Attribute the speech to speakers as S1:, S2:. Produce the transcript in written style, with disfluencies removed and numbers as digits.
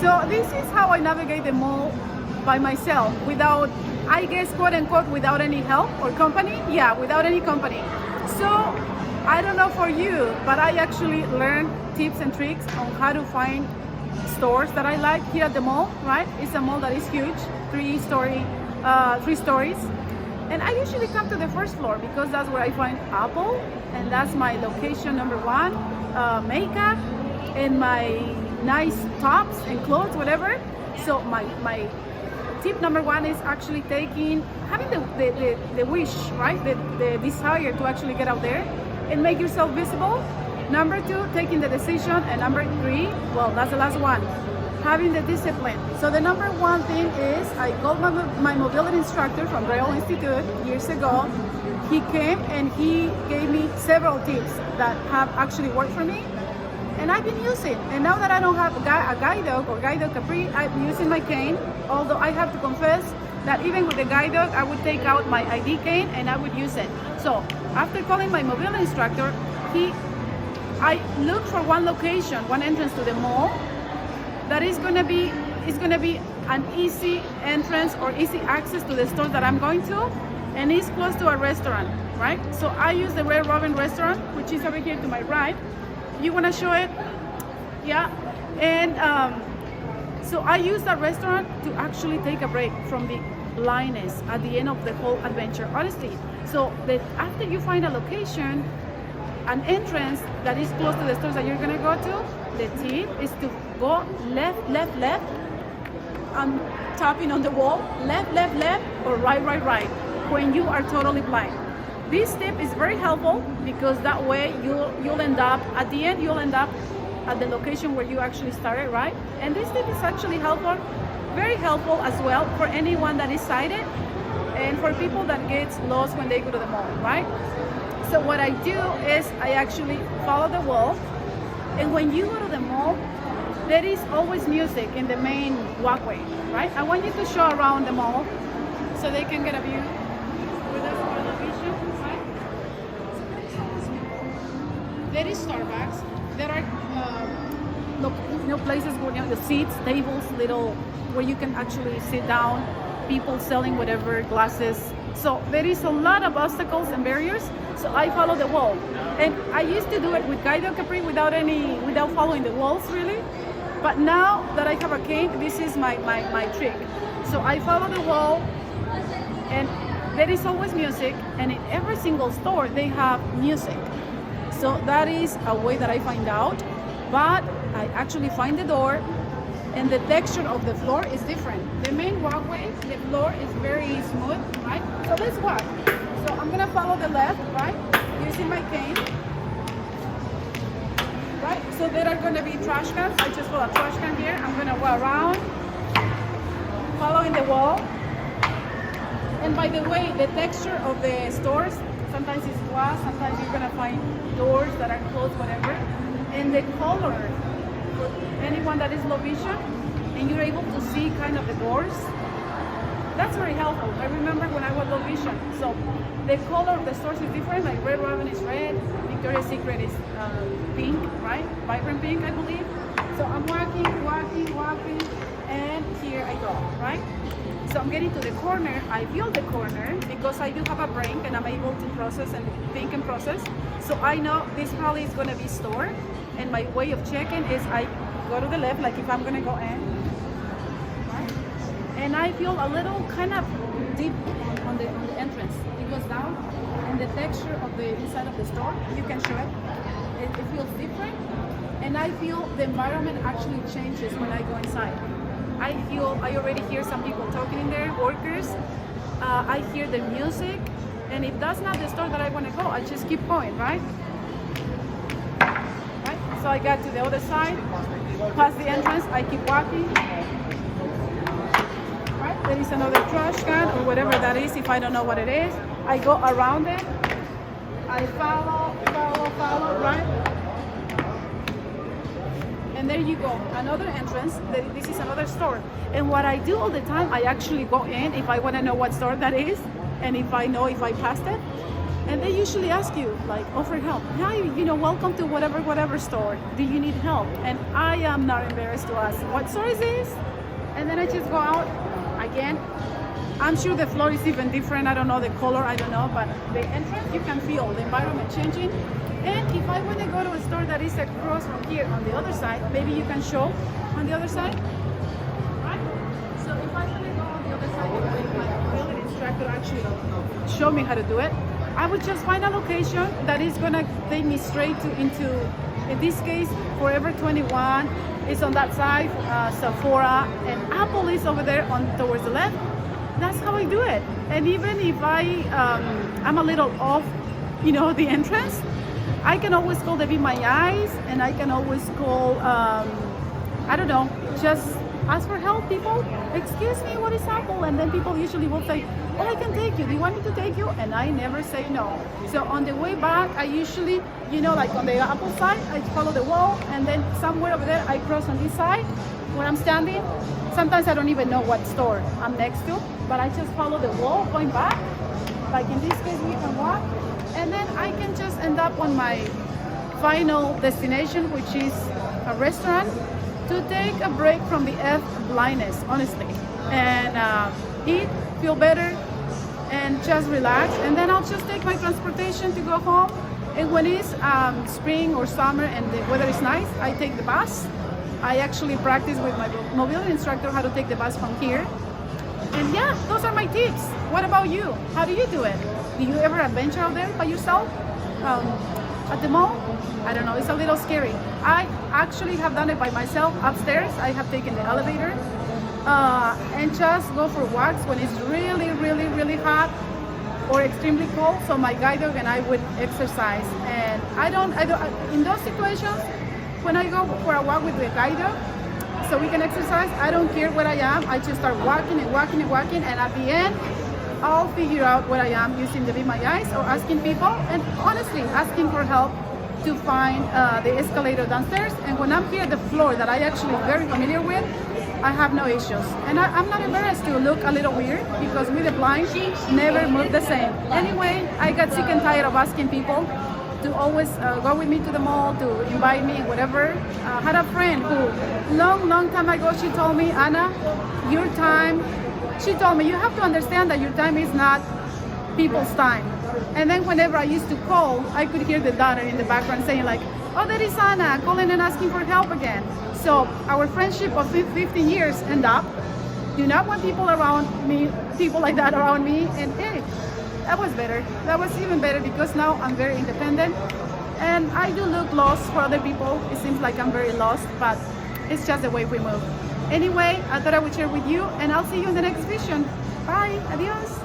S1: So this is how I navigate the mall by myself, without, I guess, quote unquote, without any help or company. Yeah, without any company. So I don't know for you, but I actually learned tips and tricks on how to find stores that I like here at the mall, right? It's a mall that is huge, three stories. And I usually come to the first floor because that's where I find Apple, and that's my location number one, makeup, and my nice tops and clothes, whatever. So my tip number one is actually having the wish, right? The desire to actually get out there and make yourself visible. Number two, taking the decision. And number three, well, that's the last one, having the discipline. So the number one thing is I called my mobility instructor from Rail Institute years ago. He came and he gave me several tips that have actually worked for me, and I've been using. And now that I don't have a guide dog or guide dog Capri, I'm using my cane. Although I have to confess that even with the guide dog, I would take out my ID cane and I would use it. So after calling my mobility instructor, I looked for one location, one entrance to the mall that is gonna be an easy entrance or easy access to the store that I'm going to, and it's close to a restaurant, right? So I use the Red Robin restaurant, which is over here to my right. You wanna show it? Yeah. And so I use that restaurant to actually take a break from the lioness at the end of the whole adventure, honestly. So that after you find a location, an entrance that is close to the stores that you're gonna go to, the tip is to go left, left, left. I'm tapping on the wall, left, left, left, or right, right, right, when you are totally blind. This tip is very helpful because that way you'll end up, at the end, you'll end up at the location where you actually started, right? And this tip is actually helpful, very helpful as well for anyone that is sighted and for people that gets lost when they go to the mall, right? So what I do is I actually follow the wall, and when you go to the mall, there is always music in the main walkway, right? I want you to show around the mall so they can get a view with us for the vision, right? There is Starbucks. There are places where the seats, tables, little where you can actually sit down. People selling whatever, glasses. So there is a lot of obstacles and barriers. So I follow the wall, and I used to do it with Guide Dog Capri without following the walls really. But now that I have a cane, this is my trick. So I follow the wall, and there is always music, and in every single store they have music. So that is a way that I find out. But I actually find the door, and the texture of the floor is different. The main walkway, the floor is very smooth, right? So let's walk. So I'm gonna follow the left, right? Using my cane, right? So there are gonna be trash cans. I just put a trash can here. I'm gonna go around, following the wall. And by the way, the texture of the stores, sometimes it's glass, sometimes you're gonna find doors that are closed, whatever. And the color, for anyone that is low vision, and you're able to see kind of the doors, that's very helpful. I remember when I was low vision. So the color of the stores is different, like Red Robin is red, Victoria's Secret is pink, right? Vibrant pink, I believe. So I'm walking, and here I go, right? So I'm getting to the corner. I feel the corner because I do have a brain and I'm able to process and think and process. So I know this probably is gonna be store, and my way of checking is I go to the left, like if I'm gonna go in, right? And I feel a little kind of deep on the entrance. It goes down, and the texture of the inside of the store, you can show it. It feels different, and I feel the environment actually changes when I go inside. I already hear some people talking in there, workers. I hear the music, and if that's not the store that I want to go, I just keep going, right? Right? So I got to the other side, past the entrance, I keep walking. Right? There is another trash can or whatever that is. If I don't know what it is, I go around it. I follow, right? And there you go, another entrance. This is another store. And what I do all the time, I actually go in if I want to know what store that is, and if I passed it. And they usually ask you, like, offer help. Hi, welcome to whatever store. Do you need help? And I am not embarrassed to ask, what store is this? And then I just go out again. I'm sure the floor is even different. I don't know the color, I don't know, but the entrance, you can feel the environment changing. And if I want to go to a store that is across from here on the other side, maybe you can show on the other side, right? So if I want to go on the other side, my mobility instructor actually show me how to do it. I would just find a location that is gonna take me straight into, in this case, Forever 21 is on that side, Sephora, and Apple is over there on towards the left. That's how I do it. And even if I'm a little off, the entrance, I can always call the Be My Eyes, and I can always call, I don't know, just ask for help, people. Excuse me, what is Apple? And then people usually will say, oh, I can take you. Do you want me to take you? And I never say no. So on the way back, I usually, like on the Apple side, I follow the wall, and then somewhere over there, I cross on this side where I'm standing. Sometimes I don't even know what store I'm next to, but I just follow the wall going back. Like in this case, we can walk. And then I can just end up on my final destination, which is a restaurant, to take a break from the blindness, honestly, and eat, feel better, and just relax. And then I'll just take my transportation to go home. And when it's spring or summer and the weather is nice, I take the bus. I actually practice with my mobility instructor how to take the bus from here. And yeah, those are my tips. What about you? How do you do it? Do you ever adventure out there by yourself? At the mall? I don't know, it's a little scary. I actually have done it by myself upstairs. I have taken the elevator and just go for walks when it's really, really, really hot or extremely cold. So my guide dog and I would exercise. And I don't, in those situations, when I go for a walk with the guide dog, so we can exercise, I don't care where I am. I just start walking and walking and walking, and at the end, I'll figure out where I am using the Be My Eyes or asking people, and honestly, asking for help to find the escalator downstairs. And when I'm here at the floor that I actually very familiar with, I have no issues. And I'm not embarrassed to look a little weird, because with the blind, never move the same. Anyway, I got sick and tired of asking people to always go with me to the mall, to invite me, whatever. I had a friend who, long time ago, she told me, Anna, your time, she told me, you have to understand that your time is not people's time. And then whenever I used to call, I could hear the daughter in the background saying like, oh, that is Anna, calling and asking for help again. So our friendship of 15 years end up, do not want people around me, people like that around me, and hey, that was better. That was even better, because now I'm very independent and I do look lost for other people. It seems like I'm very lost, but it's just the way we move. Anyway, I thought I would share with you, and I'll see you in the next vision. Bye, adios.